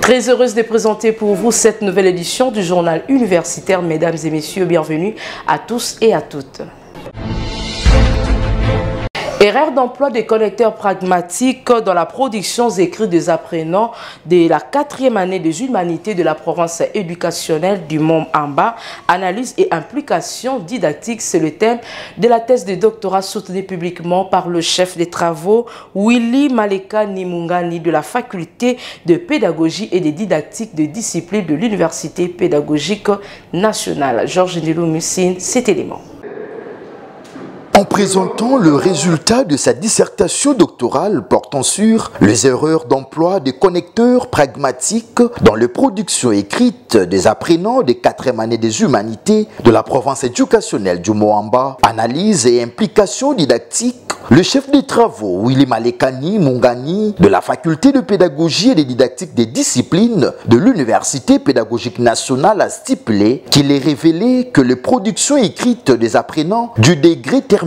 Très heureuse de présenter pour vous cette nouvelle édition du journal universitaire. Mesdames et messieurs, bienvenue à tous et à toutes. Erreur d'emploi des connecteurs pragmatiques dans la production écrite des apprenants de la 4e année des humanités de la province éducationnelle du Mont-Amba. Analyse et implication didactique, c'est le thème de la thèse de doctorat soutenue publiquement par le chef des travaux Willy Maleka Nimungani de la faculté de pédagogie et de didactique de discipline de l'université pédagogique nationale. Georges Nilou Mussine, cet élément. En présentant le résultat de sa dissertation doctorale portant sur les erreurs d'emploi des connecteurs pragmatiques dans les productions écrites des apprenants des 4e année des humanités de la province éducationnelle du Mont-Amba, analyse et implication didactique, le chef des travaux, Willy Maleka Nimungani, de la faculté de pédagogie et de didactique des disciplines de l'université pédagogique nationale, a stipulé qu'il est révélé que les productions écrites des apprenants du degré terminal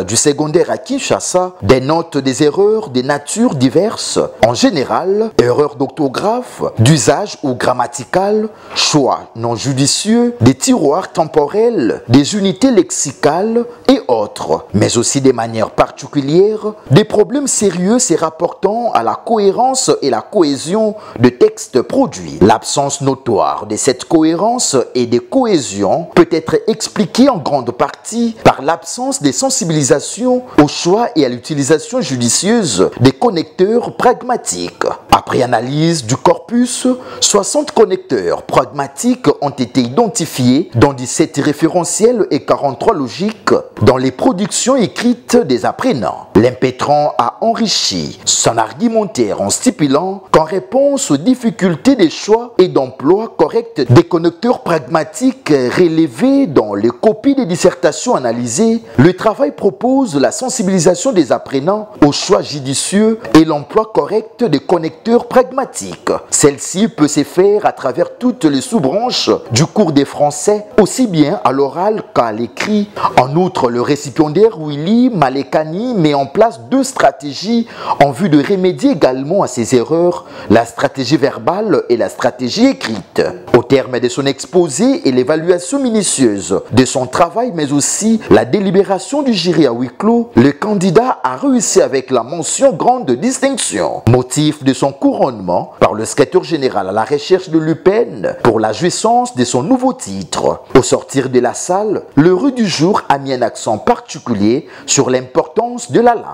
du secondaire à Kinshasa dénotent des erreurs de nature diverses, en général, erreurs d'orthographe, d'usage ou grammatical, choix non judicieux, des tiroirs temporels, des unités lexicales et autres, mais aussi des manières particulières, des problèmes sérieux se rapportant à la cohérence et la cohésion de textes produits. L'absence notoire de cette cohérence et de cohésion peut être expliquée en grande partie par l'absence de sensibilisation au choix et à l'utilisation judicieuse des connecteurs pragmatiques. Après analyse du corpus, 60 connecteurs pragmatiques ont été identifiés dans 17 référentiels et 43 logiques dans les productions écrites des apprenants. L'impétrant a enrichi son argumentaire en stipulant qu'en réponse aux difficultés des choix et d'emploi correct des connecteurs pragmatiques relevés dans les copies des dissertations analysées, le travail propose la sensibilisation des apprenants au choix judicieux et l'emploi correct des connecteurs pragmatiques. Celle-ci peut se faire à travers toutes les sous-branches du cours des français, aussi bien à l'oral qu'à l'écrit. En outre, le récipiendaire Willy Maleka met en place 2 stratégies en vue de remédier également à ces erreurs, la stratégie verbale et la stratégie écrite. Au terme de son exposé et l'évaluation minutieuse de son travail, mais aussi la délibération du jury à huis clos, le candidat a réussi avec la mention grande distinction. Motif de son couronnement par le secrétaire général à la recherche de l'UPEN pour la jouissance de son nouveau titre. Au sortir de la salle, l'heureux du jour a mis un accent particulier sur l'importance de la langue.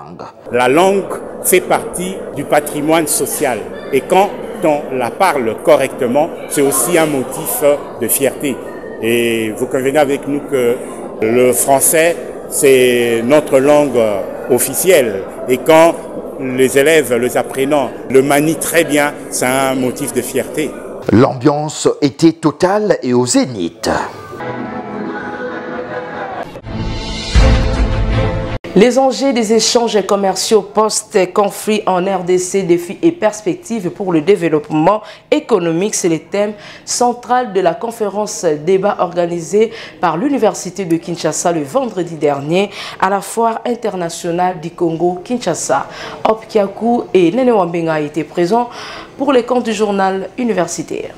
La langue fait partie du patrimoine social et quand on la parle correctement, c'est aussi un motif de fierté. Et vous convenez avec nous que le français, c'est notre langue officielle. Et quand les élèves, les apprenants le manient très bien, c'est un motif de fierté. L'ambiance était totale et au zénith. Les enjeux des échanges commerciaux post-conflit en RDC, défis et perspectives pour le développement économique, c'est le thème central de la conférence débat organisée par l'Université de Kinshasa le vendredi dernier à la foire internationale du Congo Kinshasa. Opkiakou et Nene Wambenga étaient présents pour les comptes du journal universitaire.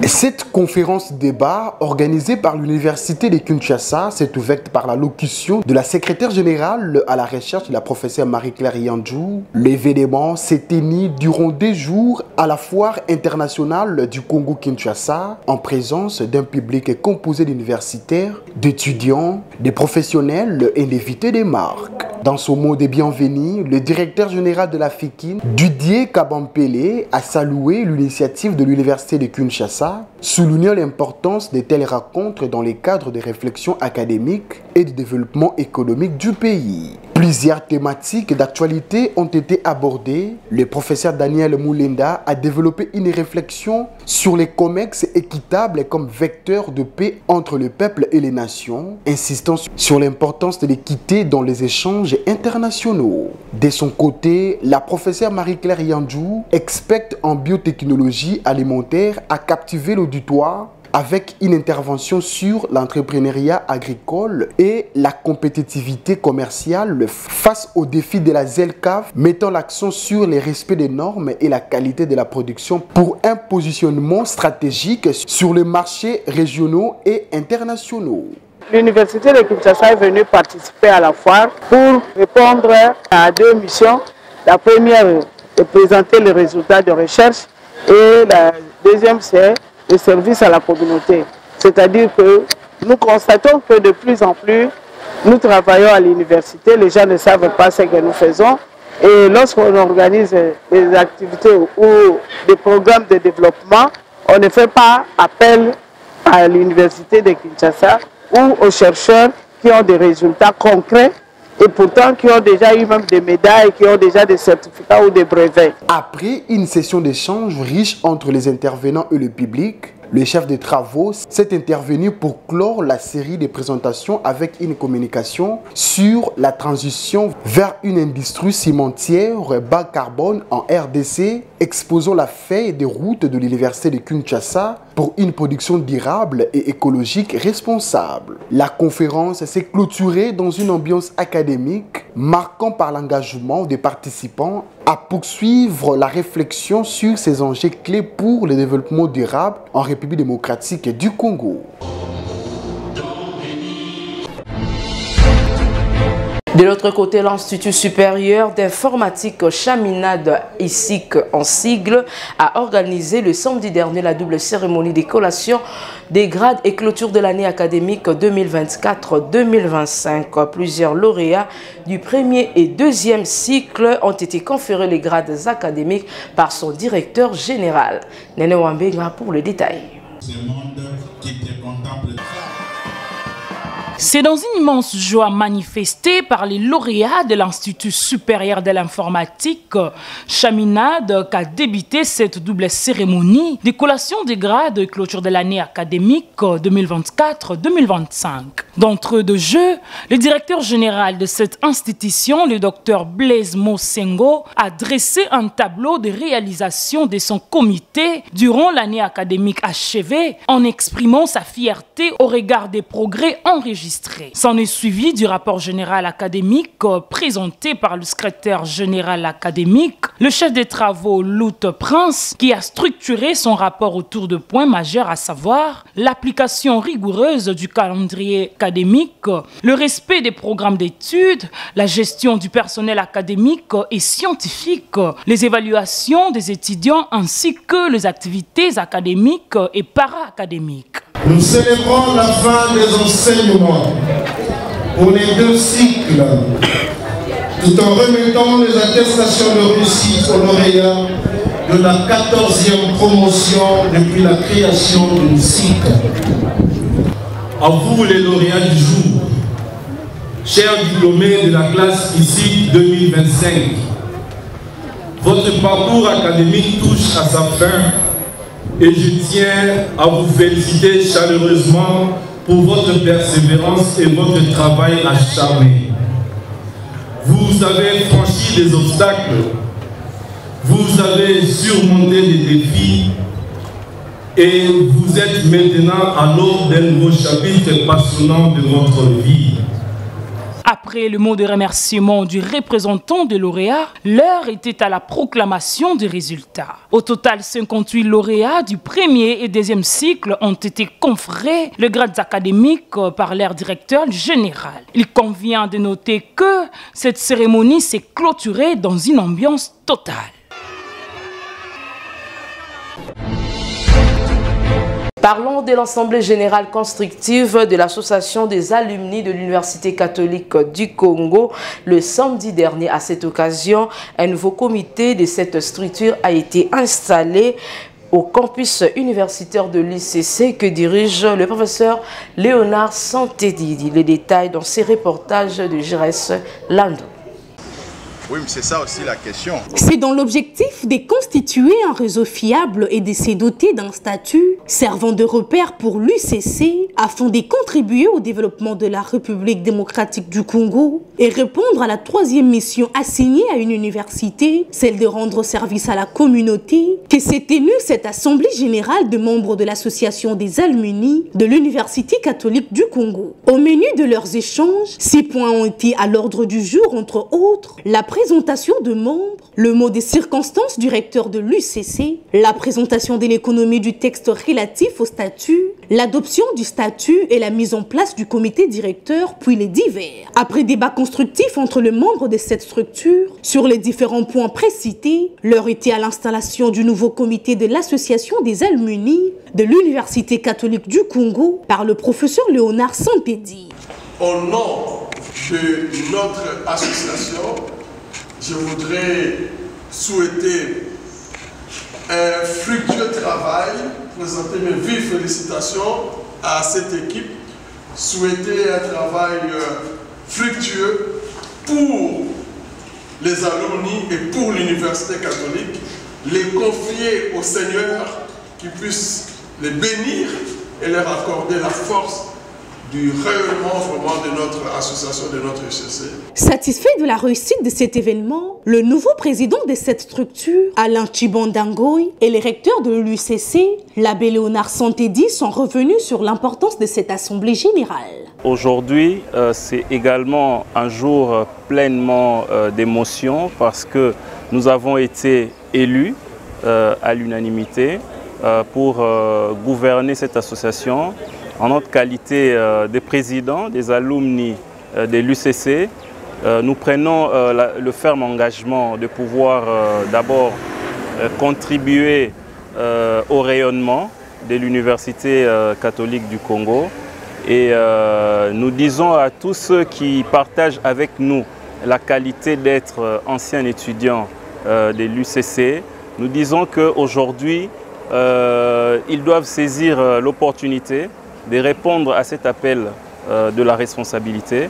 Cette conférence débat organisée par l'Université de Kinshasa s'est ouverte par la locution de la secrétaire générale à la recherche de la professeure Marie-Claire Yandjou. L'événement s'est tenu durant 2 jours à la foire internationale du Congo Kinshasa en présence d'un public composé d'universitaires, d'étudiants, de professionnels et d'invités des marques. Dans son mot de bienvenue, le directeur général de la FIKIN, Didier Kabampele, a salué l'initiative de l'Université de Kinshasa, soulignant l'importance de telles rencontres dans le cadre des réflexions académiques et du développement économique du pays. Plusieurs thématiques d'actualité ont été abordées. Le professeur Daniel Moulinda a développé une réflexion sur les commerces équitables comme vecteur de paix entre le peuple et les nations, insistant sur l'importance de l'équité dans les échanges internationaux. De son côté, la professeure Marie-Claire Yandjou, experte en biotechnologie alimentaire, a captivé l'auditoire avec une intervention sur l'entrepreneuriat agricole et la compétitivité commerciale face aux défis de la ZELCAF, mettant l'accent sur le respect des normes et la qualité de la production pour un positionnement stratégique sur les marchés régionaux et internationaux. L'Université de Kinshasa est venue participer à la foire pour répondre à deux missions. La première est de présenter les résultats de recherche et la deuxième c'est le service à la communauté. C'est-à-dire que nous constatons que de plus en plus nous travaillons à l'université, les gens ne savent pas ce que nous faisons et lorsqu'on organise des activités ou des programmes de développement, on ne fait pas appel à l'Université de Kinshasa ou aux chercheurs qui ont des résultats concrets et pourtant qui ont déjà eu même des médailles, qui ont déjà des certificats ou des brevets. Après une session d'échange riche entre les intervenants et le public, le chef de travaux s'est intervenu pour clore la série de présentations avec une communication sur la transition vers une industrie cimentière bas carbone en RDC, exposant la feuille de route de l'Université de Kinshasa pour une production durable et écologique responsable. La conférence s'est clôturée dans une ambiance académique, marquant par l'engagement des participants à poursuivre la réflexion sur ces enjeux clés pour le développement durable en République démocratique du Congo. De l'autre côté, l'Institut supérieur d'informatique Chaminade, ISIC en sigle, a organisé le samedi dernier la double cérémonie des collations des grades et clôture de l'année académique 2024-2025. Plusieurs lauréats du premier et deuxième cycle ont été conférés les grades académiques par son directeur général. Nene Wambenga pour le détail. C'est dans une immense joie manifestée par les lauréats de l'Institut supérieur de l'informatique Chaminade qu'a débuté cette double cérémonie de collation des grades et clôture de l'année académique 2024-2025. D'entre eux de jeu, le directeur général de cette institution, le docteur Blaise Mosengo, a dressé un tableau de réalisation de son comité durant l'année académique achevée en exprimant sa fierté au regard des progrès enregistrés. S'en est suivi du rapport général académique présenté par le secrétaire général académique, le chef des travaux Lout Prince, qui a structuré son rapport autour de points majeurs, à savoir l'application rigoureuse du calendrier académique, le respect des programmes d'études, la gestion du personnel académique et scientifique, les évaluations des étudiants ainsi que les activités académiques et para-académiques. Nous célébrons la fin des enseignements pour les deux cycles, tout en remettant les attestations de réussite aux lauréats de la 14e promotion depuis la création du cycle. À vous les lauréats du jour, chers diplômés de la classe ISIC 2025, votre parcours académique touche à sa fin. Et je tiens à vous féliciter chaleureusement pour votre persévérance et votre travail acharné. Vous avez franchi des obstacles, vous avez surmonté des défis et vous êtes maintenant à l'aube d'un nouveau chapitre passionnant de votre vie. Après le mot de remerciement du représentant des lauréats, l'heure était à la proclamation des résultats. Au total, 58 lauréats du premier et deuxième cycle ont été conférés les grades académiques par leur directeur général. Il convient de noter que cette cérémonie s'est clôturée dans une ambiance totale. Parlons de l'Assemblée générale constructive de l'Association des alumni de l'Université catholique du Congo. Le samedi dernier, à cette occasion, un nouveau comité de cette structure a été installé au campus universitaire de l'ICC que dirige le professeur Léonard Santédidi. Les détails dans ces reportages de Jérès Lando. Oui, mais c'est ça aussi la question. C'est dans l'objectif de constituer un réseau fiable et de se doter d'un statut servant de repère pour l'UCC afin de contribuer au développement de la République démocratique du Congo et répondre à la troisième mission assignée à une université, celle de rendre service à la communauté, que s'est tenue cette assemblée générale de membres de l'association des alumni de l'Université catholique du Congo. Au menu de leurs échanges, 6 points ont été à l'ordre du jour, entre autres, la présentation de membres, le mot des circonstances du recteur de l'UCC, la présentation de l'économie du texte relatif au statut, l'adoption du statut et la mise en place du comité directeur, puis les divers. Après débat constructif entre les membres de cette structure sur les différents points précités, l'heure était à l'installation du nouveau comité de l'association des alumni de l'Université catholique du Congo par le professeur Léonard Sampédi. Au nom de notre association, je voudrais souhaiter un fructueux travail, présenter mes vives félicitations à cette équipe, souhaiter un travail fructueux pour les alumni et pour l'Université catholique, les confier au Seigneur qui puisse les bénir et leur accorder la force du rayonnement vraiment de notre association, de notre UCC. Satisfait de la réussite de cet événement, le nouveau président de cette structure, Alain Chibandangoy, et les recteurs de l'UCC, l'abbé Léonard Sampédi, sont revenus sur l'importance de cette assemblée générale. Aujourd'hui, c'est également un jour pleinement d'émotion parce que nous avons été élus à l'unanimité pour gouverner cette association. En notre qualité de président des alumni de l'UCC, nous prenons le ferme engagement de pouvoir d'abord contribuer au rayonnement de l'Université catholique du Congo. Et nous disons à tous ceux qui partagent avec nous la qualité d'être anciens étudiants de l'UCC, nous disons qu'aujourd'hui, ils doivent saisir l'opportunité de répondre à cet appel de la responsabilité.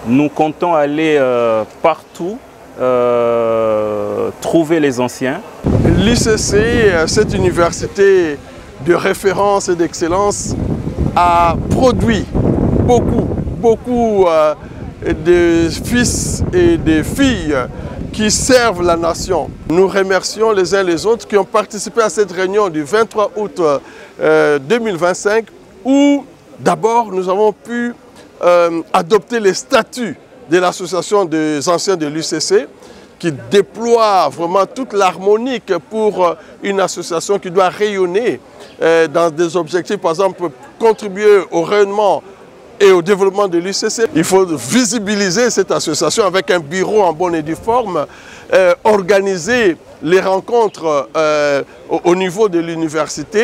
Nous comptons aller partout trouver les anciens. L'UCC, cette université de référence et d'excellence, a produit beaucoup de fils et de filles qui servent la nation. Nous remercions les uns les autres qui ont participé à cette réunion du 23 août 2025 où d'abord nous avons pu adopter les statuts de l'association des anciens de l'UCC qui déploie vraiment toute l'harmonique pour une association qui doit rayonner dans des objectifs, par exemple, contribuer au rayonnement et au développement de l'UCC. Il faut visibiliser cette association avec un bureau en bonne et due forme, organiser les rencontres au niveau de l'université,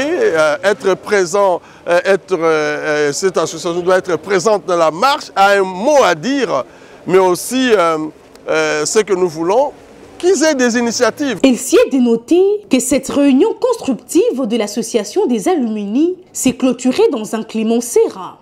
être présent, cette association doit être présente dans la marche, a un mot à dire, mais aussi ce que nous voulons, qu'ils aient des initiatives. Il s'y est de noter que cette réunion constructive de l'association des alumni s'est clôturée dans un climat serein.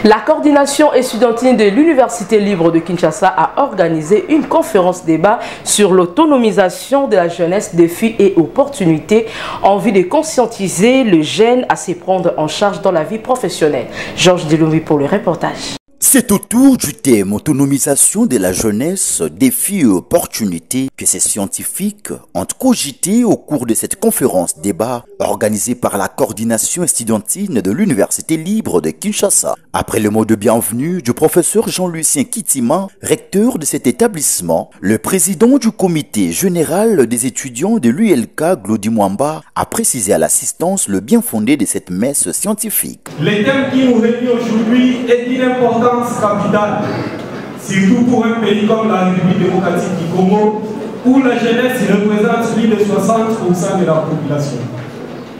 La coordination estudiantine de l'Université libre de Kinshasa a organisé une conférence débat sur l'autonomisation de la jeunesse, défis et opportunités en vue de conscientiser le jeune à se prendre en charge dans la vie professionnelle. Georges Deloumi pour le reportage. C'est autour du thème autonomisation de la jeunesse, défis et opportunités que ces scientifiques ont cogité au cours de cette conférence débat organisée par la coordination estudiantine de l'Université libre de Kinshasa. Après le mot de bienvenue du professeur Jean-Lucien Kitima, recteur de cet établissement, le président du comité général des étudiants de l'ULK, Glody Mwamba, a précisé à l'assistance le bien fondé de cette messe scientifique. Le thème qui nous réunit aujourd'hui est d'une importance capitale, surtout pour un pays comme la République démocratique du Congo, où la jeunesse représente plus de 60% de la population.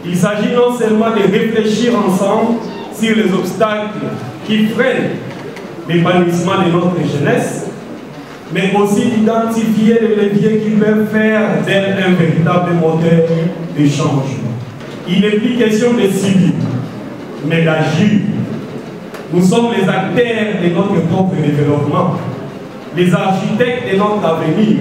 Il s'agit non seulement de réfléchir ensemble sur les obstacles qui freinent l'épanouissement de notre jeunesse, mais aussi d'identifier les leviers qui peuvent faire d'elle un véritable moteur de changement. Il n'est plus question de subir, mais d'agir. Nous sommes les acteurs de notre propre développement, les architectes de notre avenir.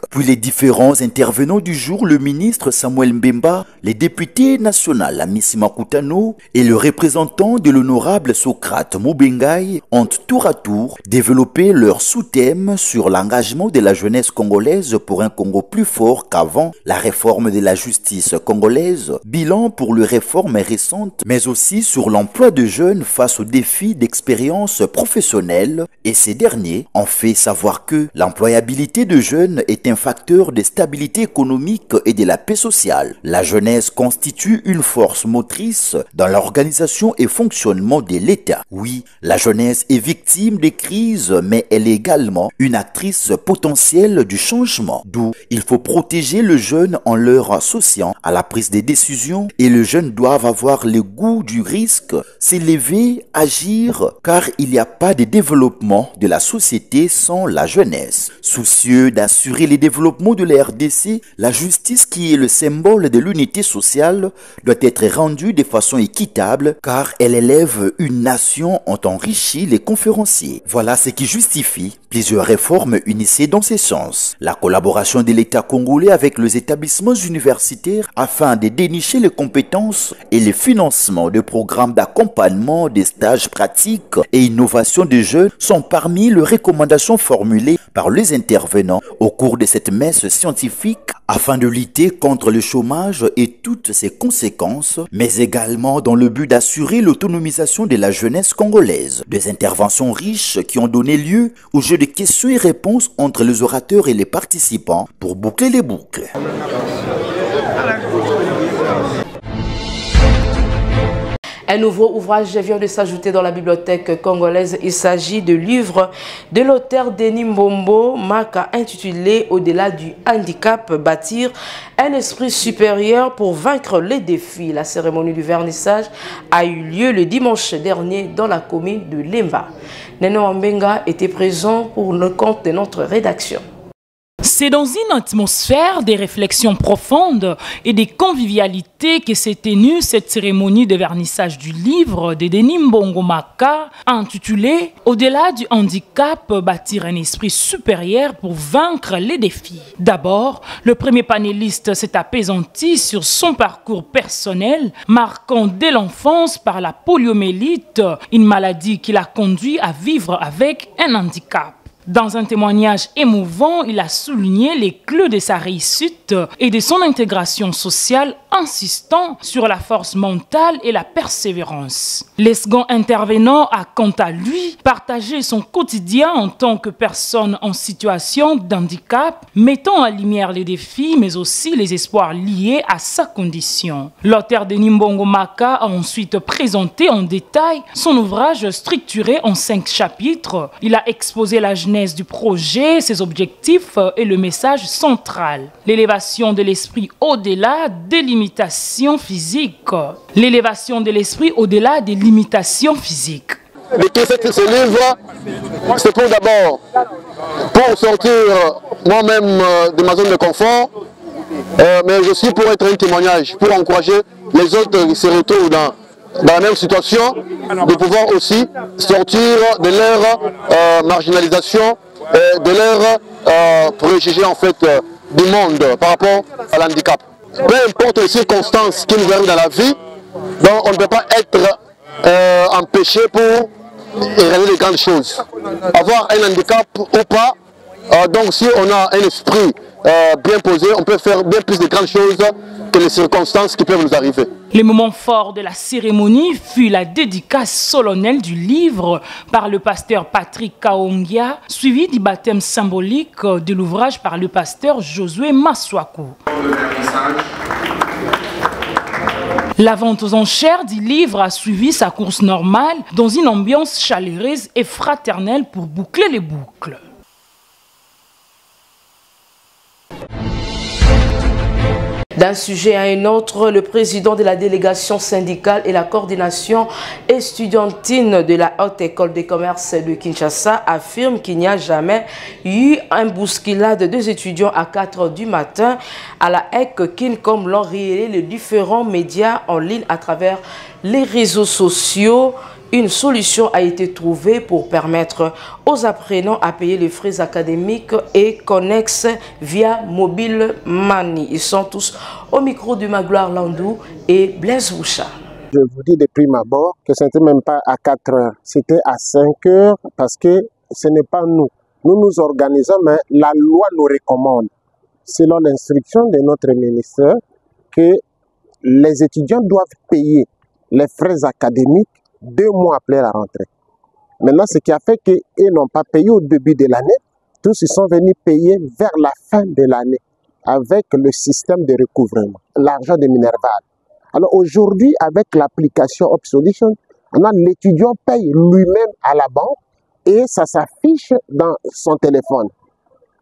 Puis les différents intervenants du jour, le ministre Samuel Mbemba, les députés nationaux Amici Makutano et le représentant de l'honorable Socrate Mubengai ont tour à tour développé leur sous-thème sur l'engagement de la jeunesse congolaise pour un Congo plus fort qu'avant, la réforme de la justice congolaise, bilan pour les réformes récentes, mais aussi sur l'emploi de jeunes face aux défis d'expérience professionnelle. Et ces derniers ont fait savoir que l'employabilité de jeunes est un facteur de stabilité économique et de la paix sociale. La jeunesse constitue une force motrice dans l'organisation et fonctionnement de l'État. Oui, la jeunesse est victime des crises, mais elle est également une actrice potentielle du changement. D'où il faut protéger le jeune en leur associant à la prise des décisions, et les jeunes doivent avoir le goût du risque, s'élever, agir, car il n'y a pas de développement de la société sans la jeunesse. Soucieux d'assurer les développement de la RDC, la justice qui est le symbole de l'unité sociale doit être rendue de façon équitable car elle élève une nation, ont enrichi les conférenciers. Voilà ce qui justifie plusieurs réformes initiées dans ce sens. La collaboration de l'État congolais avec les établissements universitaires afin de dénicher les compétences et le financement de programmes d'accompagnement des stages pratiques et innovation des jeunes sont parmi les recommandations formulées par les intervenants au cours de cette messe scientifique afin de lutter contre le chômage et toutes ses conséquences, mais également dans le but d'assurer l'autonomisation de la jeunesse congolaise. Des interventions riches qui ont donné lieu au jeu de questions et réponses entre les orateurs et les participants pour boucler les boucles. Un nouveau ouvrage vient de s'ajouter dans la bibliothèque congolaise. Il s'agit de livre de l'auteur Denis Mbombo Maka intitulé « Au-delà du handicap, bâtir un esprit supérieur pour vaincre les défis ». La cérémonie du vernissage a eu lieu le dimanche dernier dans la commune de Lemba. Neno Mbenga était présent pour le compte de notre rédaction. C'est dans une atmosphère de réflexions profondes et de convivialité que s'est tenue cette cérémonie de vernissage du livre de Denis Mbombo Maka intitulé « Au-delà du handicap, bâtir un esprit supérieur pour vaincre les défis ». D'abord, le premier panéliste s'est apaisanti sur son parcours personnel, marquant dès l'enfance par la poliomyélite, une maladie qui l'a conduit à vivre avec un handicap. Dans un témoignage émouvant, il a souligné les clés de sa réussite et de son intégration sociale, insistant sur la force mentale et la persévérance. Le second intervenant a, quant à lui, partagé son quotidien en tant que personne en situation d'handicap, mettant en lumière les défis, mais aussi les espoirs liés à sa condition. L'auteur Denis Mbombo Maka a ensuite présenté en détail son ouvrage structuré en 5 chapitres. Il a exposé la genèse du projet, ses objectifs et le message central. L'élévation de l'esprit au-delà des limitations physiques. L'élévation de l'esprit au-delà des limitations physiques. D'écrire ce livre, c'est pour d'abord pour sortir moi-même de ma zone de confort, mais aussi pour être un témoignage, pour encourager les autres qui se retrouvent dans la même situation, de pouvoir aussi sortir de leur marginalisation, de leur préjugé en fait du monde par rapport à l'handicap. Peu importe les circonstances qui nous arrivent dans la vie, donc on ne peut pas être empêché pour réaliser de grandes choses. Avoir un handicap ou pas, donc si on a un esprit bien posé, on peut faire bien plus de grandes choses que les circonstances qui peuvent nous arriver. Le moment fort de la cérémonie fut la dédicace solennelle du livre par le pasteur Patrick Kaongia, suivi du baptême symbolique de l'ouvrage par le pasteur Josué Maswaku. La vente aux enchères du livre a suivi sa course normale dans une ambiance chaleureuse et fraternelle pour boucler les boucles. D'un sujet à un autre, le président de la délégation syndicale et la coordination estudiantine de la Haute École de commerce de Kinshasa affirme qu'il n'y a jamais eu un bousculade de 2 étudiants à 4 h du matin à la HEC, comme l'ont révélé les différents médias en ligne à travers les réseaux sociaux une solution a été trouvée pour permettre aux apprenants à payer les frais académiques et connexes via Mobile Money. Ils sont tous au micro de Magloire Landou et Blaise Boucha. Je vous dis de prime abord que ce n'était même pas à 4 heures, c'était à 5 heures parce que ce n'est pas nous. Nous nous organisons, mais la loi nous recommande, selon l'instruction de notre ministère, que les étudiants doivent payer les frais académiques 2 mois après la rentrée. Maintenant, ce qui a fait qu'ils n'ont pas payé au début de l'année, tous ils sont venus payer vers la fin de l'année avec le système de recouvrement, l'argent de Minerval. Alors aujourd'hui, avec l'application OpSolution, l'étudiant paye lui-même à la banque et ça s'affiche dans son téléphone.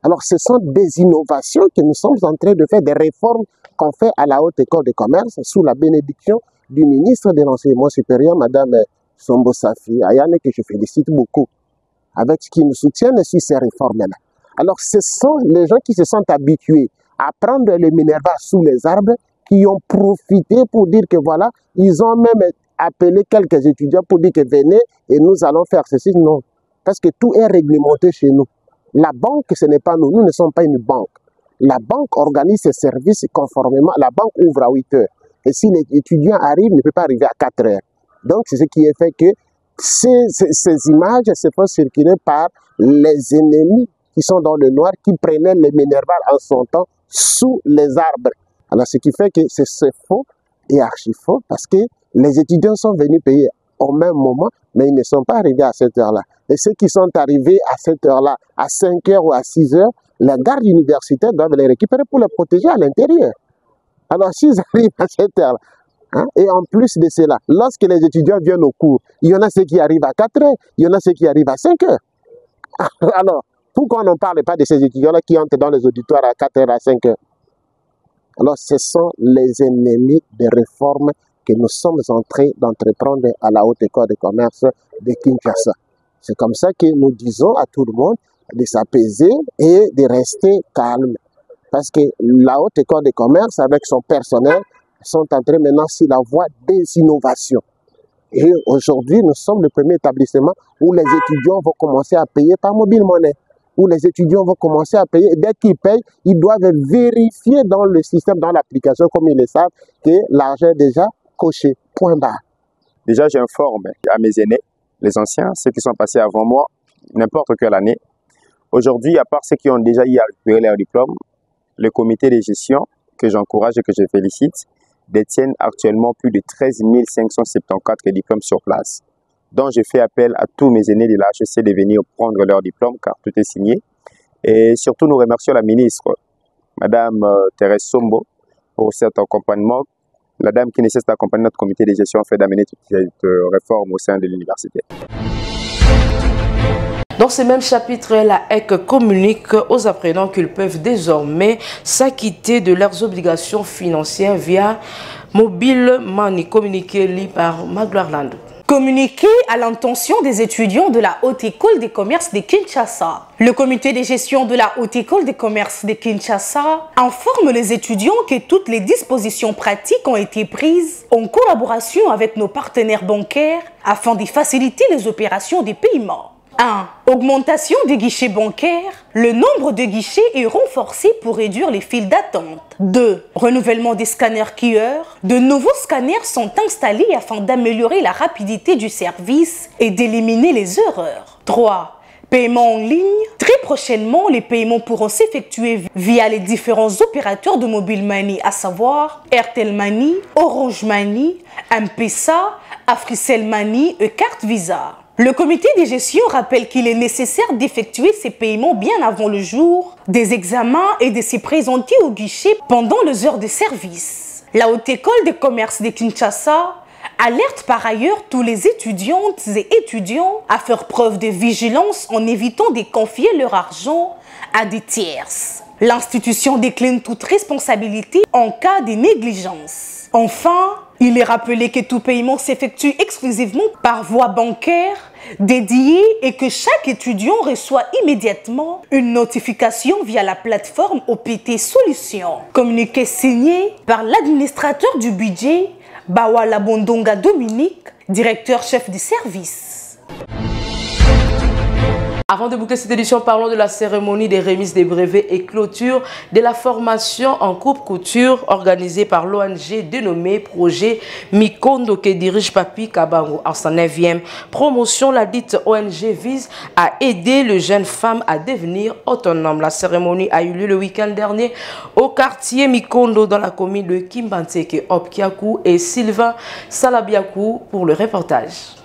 Alors ce sont des innovations que nous sommes en train de faire, des réformes qu'on fait à la Haute École de Commerce sous la bénédiction du ministre de l'Enseignement supérieur, Madame Sombo Safi Ayane, que je félicite beaucoup, avec ce qui nous soutiennent sur ces réformes-là. Alors ce sont les gens qui se sont habitués à prendre le Minerva sous les arbres, qui ont profité pour dire que voilà, ils ont même appelé quelques étudiants pour dire que venez et nous allons faire ceci. Non, parce que tout est réglementé chez nous. La banque, ce n'est pas nous, nous ne sommes pas une banque. La banque organise ses services conformément, la banque ouvre à 8 heures. Et si l'étudiant arrive, il ne peut pas arriver à 4 heures. Donc c'est ce qui est fait que ces images se font circuler par les ennemis qui sont dans le noir, qui prenaient les Minerval en son temps sous les arbres. Alors, ce qui fait que c'est faux et archi faux parce que les étudiants sont venus payer au même moment, mais ils ne sont pas arrivés à cette heure-là. Et ceux qui sont arrivés à cette heure-là, à 5 heures ou à 6 heures, la garde universitaire doit les récupérer pour les protéger à l'intérieur. Alors, s'ils arrivent à cette heure-là, et en plus de cela, lorsque les étudiants viennent au cours, il y en a ceux qui arrivent à 4 heures, il y en a ceux qui arrivent à 5 heures. Alors, pourquoi on ne parle pas de ces étudiants-là qui entrent dans les auditoires à 4 heures, à 5 heures? Alors, ce sont les ennemis des réformes que nous sommes en train d'entreprendre à la Haute École de Commerce de Kinshasa. C'est comme ça que nous disons à tout le monde de s'apaiser et de rester calme. Parce que la Haute École de Commerce, avec son personnel, sont en train maintenant sur la voie des innovations. Et aujourd'hui, nous sommes le premier établissement où les étudiants vont commencer à payer par mobile monnaie, où les étudiants vont commencer à payer. Et dès qu'ils payent, ils doivent vérifier dans le système, dans l'application, comme ils le savent, que l'argent est déjà coché. Point barre. Déjà, j'informe à mes aînés, les anciens, ceux qui sont passés avant moi, n'importe quelle année. Aujourd'hui, à part ceux qui ont déjà eu à récupérer leur diplôme, le comité de gestion, que j'encourage et que je félicite, détiennent actuellement plus de 13 574 diplômes sur place. Donc, je fais appel à tous mes aînés de la HEC de venir prendre leur diplôme car tout est signé. Et surtout, nous remercions la ministre, Madame Thérèse Sombo, pour cet accompagnement. La dame qui nécessite d'accompagner notre comité de gestion fait d'amener toute cette réforme au sein de l'université. Dans ce même chapitre, la HEC communique aux apprenants qu'ils peuvent désormais s'acquitter de leurs obligations financières via Mobile Money, communiqué par Magloire Landou. Communiqué à l'intention des étudiants de la Haute École des Commerces de Kinshasa. Le comité de gestion de la Haute École des Commerces de Kinshasa informe les étudiants que toutes les dispositions pratiques ont été prises en collaboration avec nos partenaires bancaires afin de faciliter les opérations de paiement. 1. Augmentation des guichets bancaires. Le nombre de guichets est renforcé pour réduire les files d'attente. 2. Renouvellement des scanners QR. De nouveaux scanners sont installés afin d'améliorer la rapidité du service et d'éliminer les erreurs. 3. Paiement en ligne. Très prochainement, les paiements pourront s'effectuer via les différents opérateurs de Mobile Money, à savoir Airtel Money, Orange Money, M-Pesa, Africell Money et Carte Visa. Le comité de gestion rappelle qu'il est nécessaire d'effectuer ces paiements bien avant le jour des examens et de s'y présenter au guichet pendant les heures de service. La Haute École de Commerce de Kinshasa alerte par ailleurs tous les étudiantes et étudiants à faire preuve de vigilance en évitant de confier leur argent à des tierces. L'institution décline toute responsabilité en cas de négligence. Enfin, il est rappelé que tout paiement s'effectue exclusivement par voie bancaire dédiée et que chaque étudiant reçoit immédiatement une notification via la plateforme OPT Solutions. Communiqué signé par l'administrateur du budget, Bawala Bondonga Dominique, directeur chef du service. Avant de boucler cette édition, parlons de la cérémonie des remises des brevets et clôture de la formation en coupe-couture organisée par l'ONG dénommée Projet Mikondo que dirige Papi Kabango. En sa 9e promotion, la dite ONG vise à aider les jeunes femmes à devenir autonomes. La cérémonie a eu lieu le week-end dernier au quartier Mikondo dans la commune de Kimbanteke, Opkiakou et Sylvain Salabiakou pour le reportage.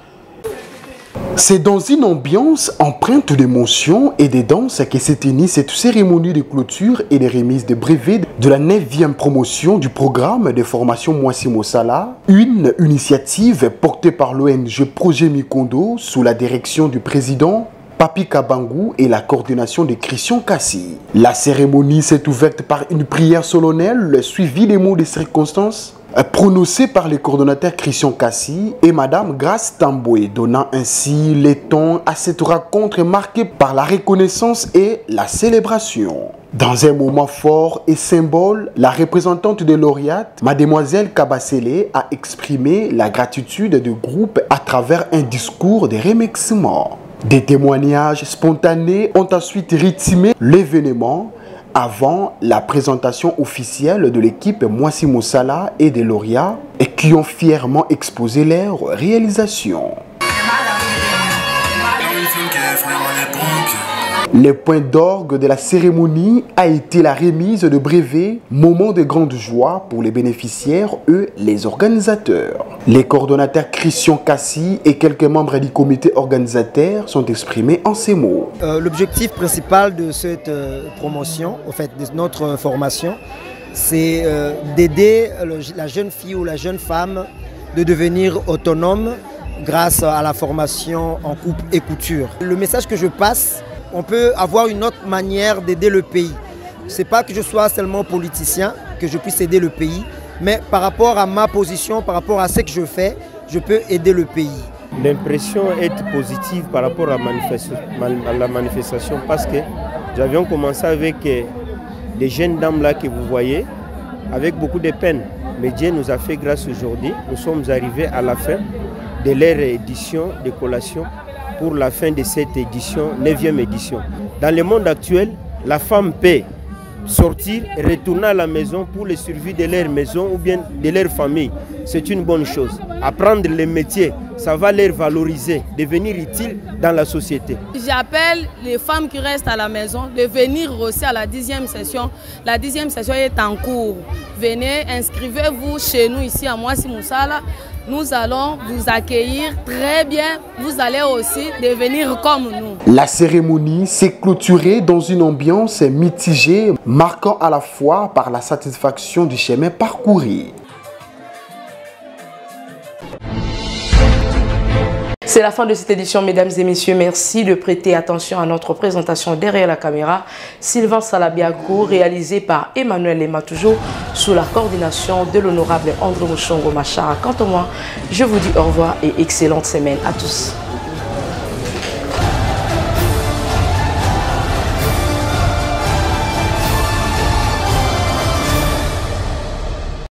C'est dans une ambiance empreinte d'émotion et de danse que s'est tenue cette cérémonie de clôture et de remise de brevets de la 9e promotion du programme de formation Mwasi Mosala, une initiative portée par l'ONG Projet Mikondo sous la direction du président Papi Kabango et la coordination de Christian Kassi. La cérémonie s'est ouverte par une prière solennelle suivie des mots de circonstance prononcés par le coordonnateur Christian Kassi et Madame Grace Tamboué, donnant ainsi le ton à cette rencontre marquée par la reconnaissance et la célébration. Dans un moment fort et symbole, la représentante de lauréate, Mademoiselle Kabasele, a exprimé la gratitude du groupe à travers un discours de remerciement. Des témoignages spontanés ont ensuite rythmé l'événement avant la présentation officielle de l'équipe Mwasi Mosala et des lauréats et qui ont fièrement exposé leurs réalisations. Le point d'orgue de la cérémonie a été la remise de brevets, moment de grande joie pour les bénéficiaires, eux, les organisateurs. Les coordonnateurs Christian Kassi et quelques membres du comité organisateur sont exprimés en ces mots. L'objectif principal de cette promotion, en fait, de notre formation, c'est d'aider la jeune fille ou la jeune femme de devenir autonome grâce à la formation en coupe et couture. Le message que je passe, on peut avoir une autre manière d'aider le pays. Ce n'est pas que je sois seulement politicien, que je puisse aider le pays, mais par rapport à ma position, par rapport à ce que je fais, je peux aider le pays. L'impression est positive par rapport à la manifestation parce que nous avions commencé avec des jeunes dames là que vous voyez, avec beaucoup de peine. Mais Dieu nous a fait grâce aujourd'hui. Nous sommes arrivés à la fin de leur édition de collation pour la fin de cette édition, 9e édition. Dans le monde actuel, la femme peut sortir et retourner à la maison pour le survie de leur maison ou bien de leur famille. C'est une bonne chose. Apprendre les métiers, ça va les valoriser, devenir utile dans la société. J'appelle les femmes qui restent à la maison de venir aussi à la 10e session. La 10e session est en cours. Venez, inscrivez-vous chez nous ici à Mwasi Mosala. Nous allons vous accueillir très bien. Vous allez aussi devenir comme nous. La cérémonie s'est clôturée dans une ambiance mitigée, marquant à la fois par la satisfaction du chemin parcouru. C'est la fin de cette édition, mesdames et messieurs. Merci de prêter attention à notre présentation derrière la caméra. Sylvain Salabiakou, réalisé par Emmanuel Lema, toujours sous la coordination de l'honorable André Mouchongo Machara. Quant à moi, je vous dis au revoir et excellente semaine à tous.